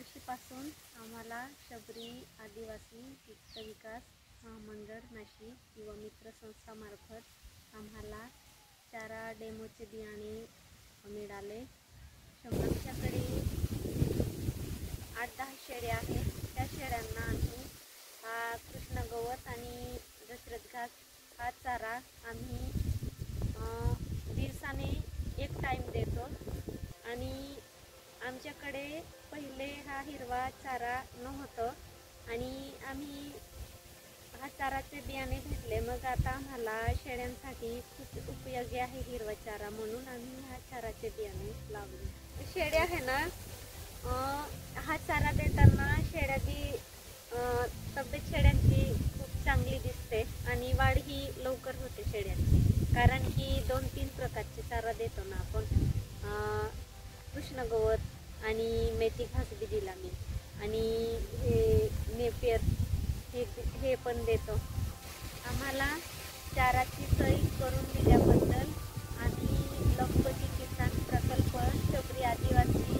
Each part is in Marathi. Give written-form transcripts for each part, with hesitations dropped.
वर्षीपासून आम्हाला शबरी आदिवासी वित्त विकास महामंडळ नाशिक युवा मित्र संस्थामार्फत आम्हाला चारा डेमोचे बियाणे मिळाले. आमच्याकडे 8-10 शेळ्या आहेत. त्या शेळ्यांना आम्ही कृष्ण गवत आणि दशरथ घास हा चारा आम्ही दिवसाने एक टाइम देतो. आणि आमच्याकडे पहिले हा हिरवा चारा नव्हतं आणि आम्ही हा चाराचे बियाणे घेतले. मग आता आम्हाला शेळ्यांसाठी खूप उपयोगी आहे हिरवा चारा, म्हणून आम्ही हा चाराचे बियाणे लावले. शेळ्या आहे ना, हा चारा देताना शेळ्याची तब्येत शेळ्यांची खूप चांगली दिसते आणि वाढ ही लवकर होते शेळ्यांची, कारण की 2-3 प्रकारचे चारा देतो ना आपण. कृष्ण गवत आणि मेथी घास बी दिला मी, आणि हे नेपियर हे पण देतो. आम्हाला चाराची सोय करून दिल्याबद्दल आणि लखपती किसान प्रकल्प शबरी आदिवासी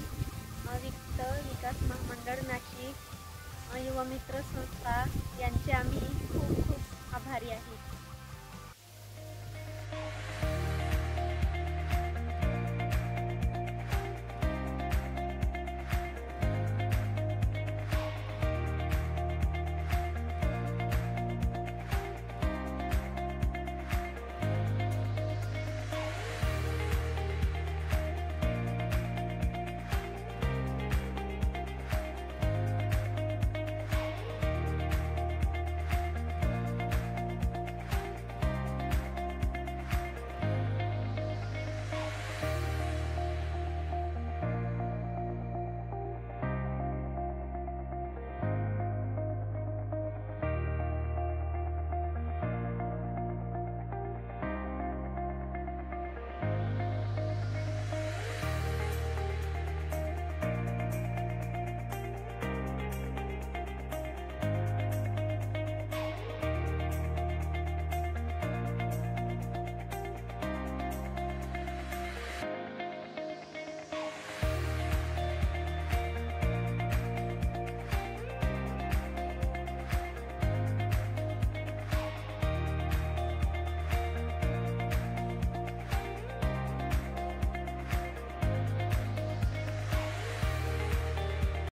वित्त विकास महामंडळ नाशिक युवा मित्र संस्था